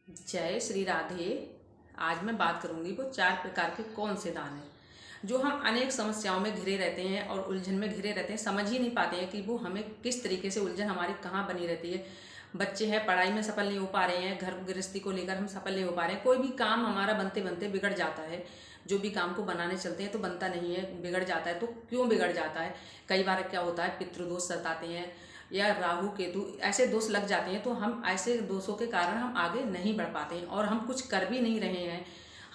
जय श्री राधे। आज मैं बात करूंगी वो 4 प्रकार के कौन से दान हैं जो हम अनेक समस्याओं में घिरे रहते हैं और उलझन में घिरे रहते हैं, समझ ही नहीं पाते हैं कि वो हमें किस तरीके से उलझन हमारी कहाँ बनी रहती है। बच्चे हैं, पढ़ाई में सफल नहीं हो पा रहे हैं, घर गृहस्थी को लेकर हम सफल नहीं हो पा रहे हैं, कोई भी काम हमारा बनते बनते बिगड़ जाता है। जो भी काम को बनाने चलते हैं तो बनता नहीं है, बिगड़ जाता है। तो क्यों बिगड़ जाता है? कई बार क्या होता है, पितृदोष सताते हैं या राहु केतु ऐसे दोष लग जाते हैं, तो हम ऐसे दोषों के कारण हम आगे नहीं बढ़ पाते हैं और हम कुछ कर भी नहीं रहे हैं।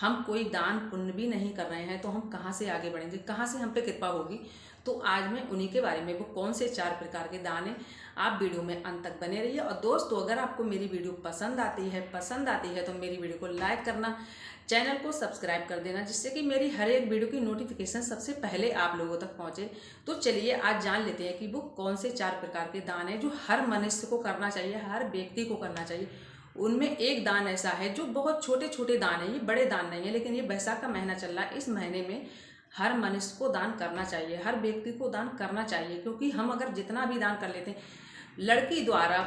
हम कोई दान पुण्य भी नहीं कर रहे हैं, तो हम कहाँ से आगे बढ़ेंगे, कहाँ से हम पे कृपा होगी? तो आज मैं उन्हीं के बारे में, वो कौन से 4 प्रकार के दान हैं, आप वीडियो में अंत तक बने रहिए। और दोस्तों, अगर आपको मेरी वीडियो पसंद आती है तो मेरी वीडियो को लाइक करना, चैनल को सब्सक्राइब कर देना, जिससे कि मेरी हर एक वीडियो की नोटिफिकेशन सबसे पहले आप लोगों तक पहुंचे। तो चलिए आज जान लेते हैं कि वो कौन से 4 प्रकार के दान हैं जो हर मनुष्य को करना चाहिए, हर व्यक्ति को करना चाहिए। उनमें एक दान ऐसा है जो बहुत छोटे छोटे दान है, ये बड़े दान नहीं है, लेकिन ये बैसाख का महीना चल रहा है, इस महीने में हर मनुष्य को दान करना चाहिए, हर व्यक्ति को दान करना चाहिए। क्योंकि हम अगर जितना भी दान कर लेते हैं, लड़की द्वारा,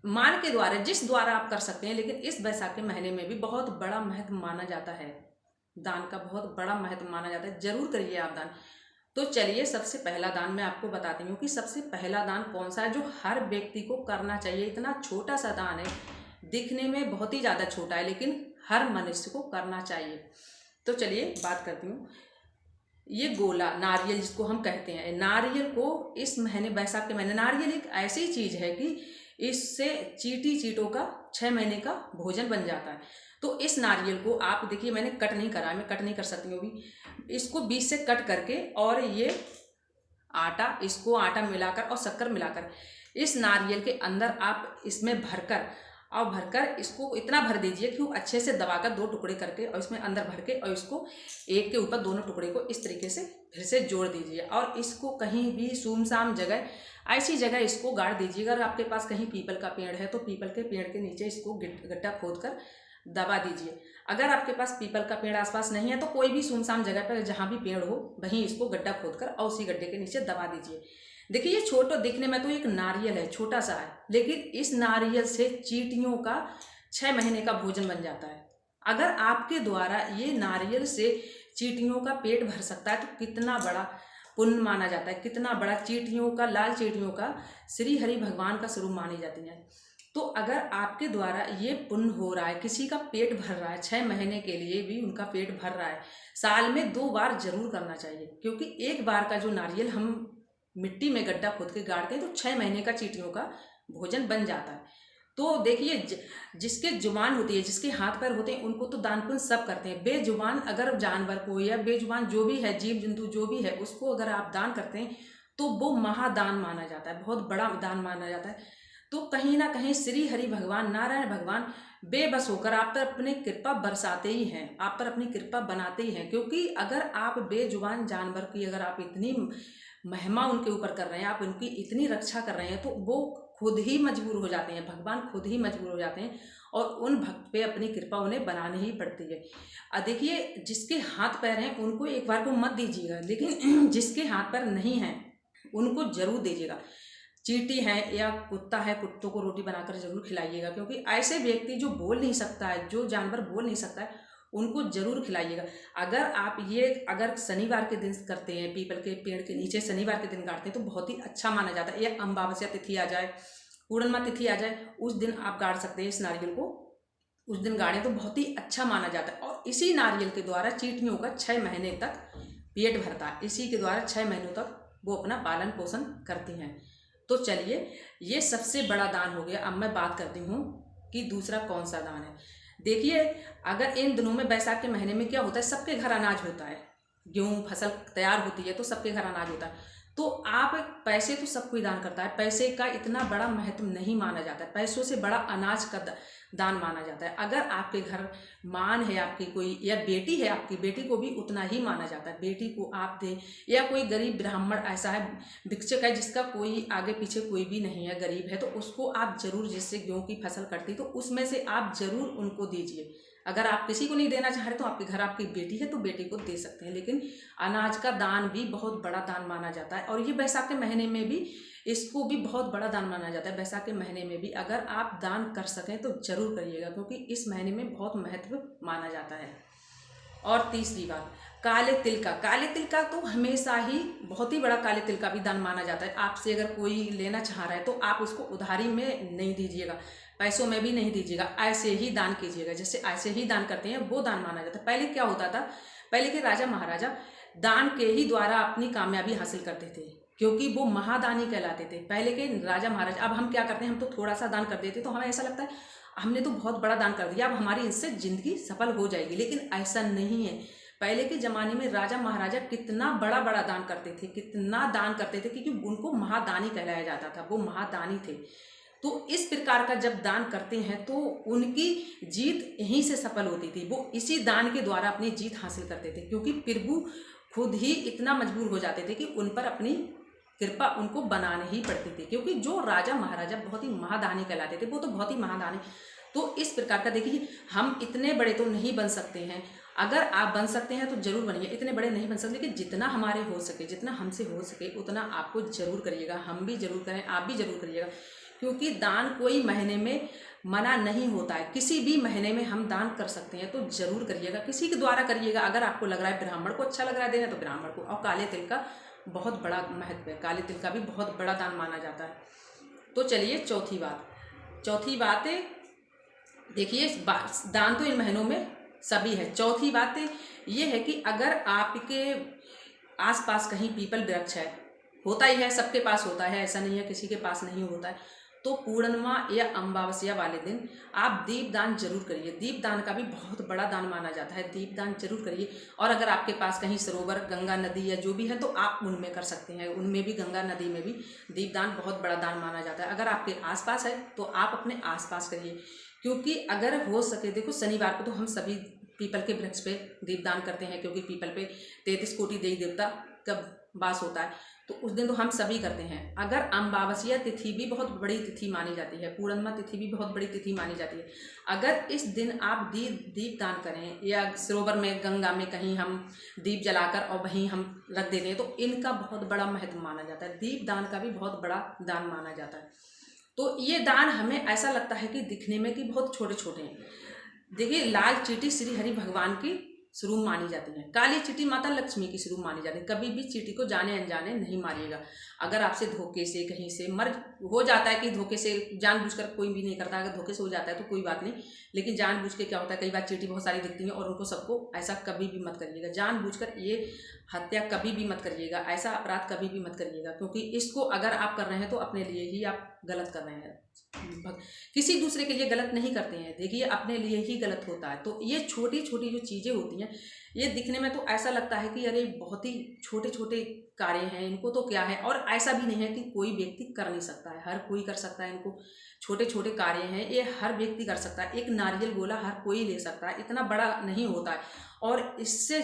मान के द्वारा, जिस द्वारा आप कर सकते हैं, लेकिन इस बैसाख के महीने में भी बहुत बड़ा महत्व माना जाता है, दान का बहुत बड़ा महत्व माना जाता है। जरूर करिए आप दान। तो चलिए, सबसे पहला दान मैं आपको बताती हूँ कि सबसे पहला दान कौन सा है जो हर व्यक्ति को करना चाहिए। इतना छोटा सा दान है, दिखने में बहुत ही ज़्यादा छोटा है, लेकिन हर मनुष्य को करना चाहिए। तो चलिए बात करती हूँ। ये गोला नारियल जिसको हम कहते हैं, नारियल को इस महीने, बैसाख के महीने, नारियल एक ऐसी चीज है कि इससे चीटी चीटों का 6 महीने का भोजन बन जाता है। तो इस नारियल को आप देखिए, मैंने कट नहीं करा, मैं कट नहीं कर सकती हूँ अभी। इसको बीच से कट करके, और ये आटा, इसको आटा मिलाकर और शक्कर मिलाकर इस नारियल के अंदर आप इसमें भरकर, और भरकर इसको इतना भर दीजिए कि वो अच्छे से दबाकर 2 टुकड़े करके, और इसमें अंदर भर के, और इसको एक के ऊपर दोनों टुकड़े को इस तरीके से फिर से जोड़ दीजिए। और इसको कहीं भी सुनसान जगह, ऐसी जगह इसको गाड़ दीजिएगा। अगर आपके पास कहीं पीपल का पेड़ है तो पीपल के पेड़ के नीचे इसको गड्ढा खोद कर दबा दीजिए। अगर आपके पास पीपल का पेड़ आसपास नहीं है तो कोई भी सुनसान जगह पर जहाँ भी पेड़ हो वहीं इसको गड्ढा खोद कर और उसी गड्ढे के नीचे दबा दीजिए। देखिए, ये छोटा दिखने में तो एक नारियल है, छोटा सा है, लेकिन इस नारियल से चींटियों का 6 महीने का भोजन बन जाता है। अगर आपके द्वारा ये नारियल से चींटियों का पेट भर सकता है तो कितना बड़ा पुण्य माना जाता है, कितना बड़ा। चींटियों का, लाल चींटियों का श्री हरि भगवान का स्वरूप मानी जाती है। तो अगर आपके द्वारा ये पुण्य हो रहा है, किसी का पेट भर रहा है, 6 महीने के लिए भी उनका पेट भर रहा है, साल में 2 बार जरूर करना चाहिए। क्योंकि एक बार का जो नारियल हम मिट्टी में गड्ढा खोद के गाड़ते हैं तो 6 महीने का चींटियों का भोजन बन जाता है। तो देखिए, जिसके जुबान होती है, जिसके हाथ पैर होते हैं, उनको तो दान पुण्य सब करते हैं। बेजुबान अगर जानवर को, या बेजुबान जो भी है, जीव जंतु जो भी है, उसको अगर आप दान करते हैं तो वो महादान माना जाता है, बहुत बड़ा दान माना जाता है। तो कहीं ना कहीं श्री हरि भगवान, नारायण भगवान बेबस होकर आप पर अपनी कृपा बरसाते ही हैं, आप पर अपनी कृपा बनाते ही हैं। क्योंकि अगर आप बेजुबान जानवर की, अगर आप इतनी महिमा उनके ऊपर कर रहे हैं, आप उनकी इतनी रक्षा कर रहे हैं, तो वो खुद ही मजबूर हो जाते हैं, भगवान खुद ही मजबूर हो जाते हैं, और उन भक्त पे अपनी कृपा उन्हें बनानी ही पड़ती है। देखिए, जिसके हाथ पैर हैं उनको एक बार को मत दीजिएगा, लेकिन जिसके हाथ पैर नहीं हैं उनको जरूर दीजिएगा। चींटी है या कुत्ता है, कुत्तों को रोटी बनाकर जरूर खिलाइएगा। क्योंकि ऐसे व्यक्ति जो बोल नहीं सकता है, जो जानवर बोल नहीं सकता है, उनको जरूर खिलाइएगा। अगर आप ये, अगर शनिवार के दिन करते हैं, पीपल के पेड़ के नीचे शनिवार के दिन गाड़ते हैं, तो बहुत ही अच्छा माना जाता है। या अमावस्या तिथि आ जाए, पूर्णिमा तिथि आ जाए, उस दिन आप गाड़ सकते हैं इस नारियल को। उस दिन गाड़े तो बहुत ही अच्छा माना जाता है। और इसी नारियल के द्वारा चींटियों का 6 महीने तक पेट भरता है, इसी के द्वारा 6 महीनों तक वो अपना पालन पोषण करती हैं। तो चलिए, ये सबसे बड़ा दान हो गया। अब मैं बात करती हूँ कि दूसरा कौन सा दान है। देखिए, अगर इन दिनों में, बैसाख के महीने में क्या होता है, सबके घर अनाज होता है, गेहूं फसल तैयार होती है तो सबके घर अनाज होता है। तो आप, पैसे तो सब कोई दान करता है, पैसे का इतना बड़ा महत्व नहीं माना जाता है, पैसों से बड़ा अनाज का दान माना जाता है। अगर आपके घर मान है आपकी कोई, या बेटी है आपकी, बेटी को भी उतना ही माना जाता है। बेटी को आप दें, या कोई गरीब ब्राह्मण ऐसा है, भिक्षक है, जिसका कोई आगे पीछे कोई भी नहीं है, गरीब है, तो उसको आप जरूर, जिससे गेहूं की फसल कटती तो उसमें से आप जरूर उनको दीजिए। अगर आप किसी को नहीं देना चाह रहे तो आपके घर आपकी बेटी है तो बेटी को दे सकते हैं। लेकिन अनाज का दान भी बहुत बड़ा दान माना जाता है। और ये बैसाख के महीने में भी इसको भी बहुत बड़ा दान माना जाता है। वैसाख के महीने में भी अगर आप दान कर सकें तो जरूर करिएगा, क्योंकि इस महीने में बहुत महत्व माना जाता है। और तीसरी बात, काले तिल का। काले तिल का तो हमेशा ही बहुत ही बड़ा काले तिल का भी दान माना जाता है। आपसे अगर कोई लेना चाह रहा है तो आप उसको उधारी में नहीं दीजिएगा, पैसों में भी नहीं दीजिएगा, ऐसे ही दान कीजिएगा। जैसे ऐसे ही दान करते हैं वो दान माना जाता है। पहले क्या होता था, पहले के राजा महाराजा दान के ही द्वारा अपनी कामयाबी हासिल करते थे, क्योंकि वो महादानी कहलाते थे पहले के राजा महाराज। अब हम क्या करते हैं, हम तो थोड़ा सा दान कर देते तो हमें ऐसा लगता है हमने तो बहुत बड़ा दान कर दिया, अब हमारी इससे जिंदगी सफल हो जाएगी। लेकिन ऐसा नहीं है। पहले के ज़माने में राजा महाराजा कितना बड़ा बड़ा दान करते थे, कितना दान करते थे, क्योंकि उनको महादानी कहलाया जाता था, वो महादानी थे। तो इस प्रकार का जब दान करते हैं तो उनकी जीत यहीं से सफल होती थी। वो इसी दान के द्वारा अपनी जीत हासिल करते थे, क्योंकि प्रभु खुद ही इतना मजबूर हो जाते थे कि उन पर अपनी कृपा उनको बनानी ही पड़ती थी, क्योंकि जो राजा महाराजा बहुत ही महादानी कहलाते थे वो तो बहुत ही महादानी। तो इस प्रकार का देखिए, हम इतने बड़े तो नहीं बन सकते हैं, अगर आप बन सकते हैं तो जरूर बनिए। इतने बड़े नहीं बन सकते, लेकिन जितना हमारे हो सके, जितना हमसे हो सके उतना आपको जरूर करिएगा। हम भी जरूर करें, आप भी जरूर करिएगा, क्योंकि दान कोई महीने में मना नहीं होता है। किसी भी महीने में हम दान कर सकते हैं, तो जरूर करिएगा। किसी के द्वारा करिएगा। अगर आपको लग रहा है ब्राह्मण को अच्छा लग रहा है देना तो ब्राह्मण को। और काले तिल का बहुत बड़ा महत्व है, काले तिल का भी बहुत बड़ा दान माना जाता है। तो चलिए चौथी बात है, देखिए दान तो इन महीनों में सभी है। चौथी बात ये है कि अगर आपके आसपास कहीं पीपल वृक्ष है, होता ही है, सबके पास होता है, ऐसा नहीं है किसी के पास नहीं होता है, तो पूर्णिमा या अमावस्या वाले दिन आप दीप दान जरूर करिए। दीप दान का भी बहुत बड़ा दान माना जाता है, दीप दान जरूर करिए। और अगर आपके पास कहीं सरोवर, गंगा नदी या जो भी है तो आप उनमें कर सकते हैं, उनमें भी, गंगा नदी में भी दीप दान बहुत बड़ा दान माना जाता है। अगर आपके आसपास है तो आप अपने आसपास करिए, क्योंकि अगर हो सके, देखो शनिवार को तो हम सभी पीपल के वृक्ष पे दीपदान करते हैं, क्योंकि पीपल पे 33 कोटि देवी देवता का वास होता है, तो उस दिन तो हम सभी करते हैं। अगर अमावस्या तिथि भी बहुत बड़ी तिथि मानी जाती है, पूर्णिमा तिथि भी बहुत बड़ी तिथि मानी जाती है, अगर इस दिन आप दीप दान करें या सरोवर में, गंगा में कहीं हम दीप जलाकर और वहीं हम रख देते हैं, तो इनका बहुत बड़ा महत्व माना जाता है। दीप दान का भी बहुत बड़ा दान माना जाता है। तो ये दान हमें ऐसा लगता है कि दिखने में कि बहुत छोटे छोटे हैं। देखिए, लाल चींटी श्री हरि भगवान की स्वरूप मानी जाती है, काली चींटी माता लक्ष्मी की स्वरूप मानी जाती है। कभी भी चींटी को जाने अनजाने नहीं मारिएगा। अगर आपसे धोखे से कहीं से मर हो जाता है, कि धोखे से, जानबूझकर कोई भी नहीं करता, अगर धोखे से हो जाता है तो कोई बात नहीं, लेकिन जानबूझ के क्या होता है, कई बार चींटी बहुत सारी दिखती है और उनको सबको, ऐसा कभी भी मत करिएगा। जानबूझकर ये हत्या कभी भी मत करिएगा, ऐसा अपराध कभी भी मत करिएगा, क्योंकि इसको अगर आप कर रहे हैं तो अपने लिए ही आप गलत कर रहे हैं, किसी दूसरे के लिए गलत नहीं करते हैं। देखिए, अपने लिए ही गलत होता है। तो ये छोटी छोटी जो चीज़ें होती हैं, ये दिखने में तो ऐसा लगता है कि अरे बहुत ही छोटे छोटे कार्य हैं, इनको तो क्या है, और ऐसा भी नहीं है कि कोई व्यक्ति कर नहीं सकता है, हर कोई कर सकता है। इनको छोटे छोटे कार्य हैं, ये हर व्यक्ति कर सकता है। एक नारियल गोला हर कोई ले सकता है, इतना बड़ा नहीं होता है, और इससे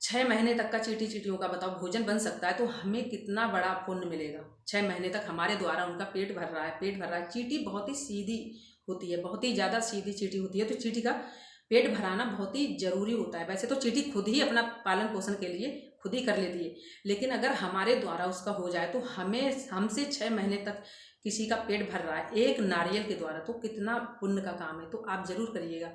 6 महीने तक का चींटियों का बताओ भोजन बन सकता है, तो हमें कितना बड़ा पुण्य मिलेगा। 6 महीने तक हमारे द्वारा उनका पेट भर रहा है। चींटी बहुत ही सीधी होती है, बहुत ही ज़्यादा सीधी चींटी होती है, तो चींटी का पेट भराना बहुत ही जरूरी होता है। वैसे तो चींटी खुद ही अपना पालन पोषण के लिए खुद ही कर लेती है, लेकिन अगर हमारे द्वारा उसका हो जाए तो हमसे 6 महीने तक किसी का पेट भर रहा है एक नारियल के द्वारा, तो कितना पुण्य का काम है। तो आप जरूर करिएगा।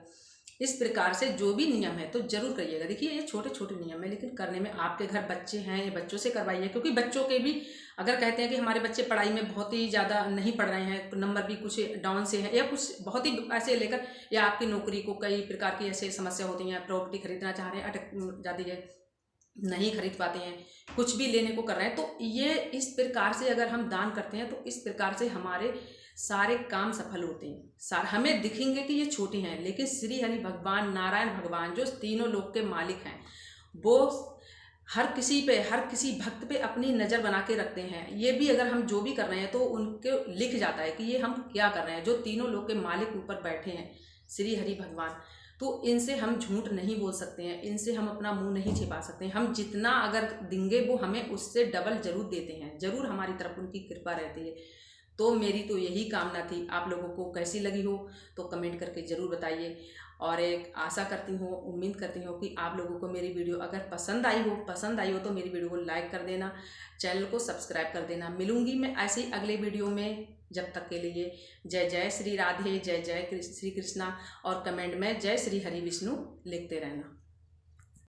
इस प्रकार से जो भी नियम है तो जरूर करिएगा। देखिए, ये छोटे छोटे नियम है, लेकिन करने में, आपके घर बच्चे हैं, ये बच्चों से करवाइए, क्योंकि बच्चों के भी, अगर कहते हैं कि हमारे बच्चे पढ़ाई में बहुत ही ज़्यादा नहीं पढ़ रहे हैं, नंबर भी कुछ डाउन से है, या कुछ बहुत ही ऐसे लेकर, या आपकी नौकरी को कई प्रकार की ऐसे समस्या होती हैं, प्रॉपर्टी खरीदना चाह रहे हैं, अटक जाती है, नहीं खरीद पाते हैं, कुछ भी लेने को कर रहे हैं, तो ये इस प्रकार से अगर हम दान करते हैं तो इस प्रकार से हमारे सारे काम सफल होते हैं। हमें दिखेंगे कि ये छोटे हैं, लेकिन श्री हरि भगवान, नारायण भगवान, जो तीनों लोक के मालिक हैं, वो हर किसी भक्त पे अपनी नज़र बना के रखते हैं। ये भी अगर हम जो भी कर रहे हैं तो उनके लिख जाता है कि ये हम क्या कर रहे हैं। जो तीनों लोक के मालिक ऊपर बैठे हैं, श्री हरि भगवान, तो इनसे हम झूठ नहीं बोल सकते हैं, इनसे हम अपना मुंह नहीं छिपा सकते हैं। हम जितना अगर देंगे वो हमें उससे डबल जरूर देते हैं, जरूर हमारी तरफ उनकी कृपा रहती है। तो मेरी तो यही कामना थी। आप लोगों को कैसी लगी हो तो कमेंट करके ज़रूर बताइए। और एक आशा करती हूँ, उम्मीद करती हूँ कि आप लोगों को मेरी वीडियो अगर पसंद आई हो तो मेरी वीडियो को लाइक कर देना, चैनल को सब्सक्राइब कर देना। मिलूंगी मैं ऐसे ही अगले वीडियो में। जब तक के लिए जय जय श्री राधे, जय जय श्री कृष्णा, और कमेंट में जय श्री हरि विष्णु लिखते रहना।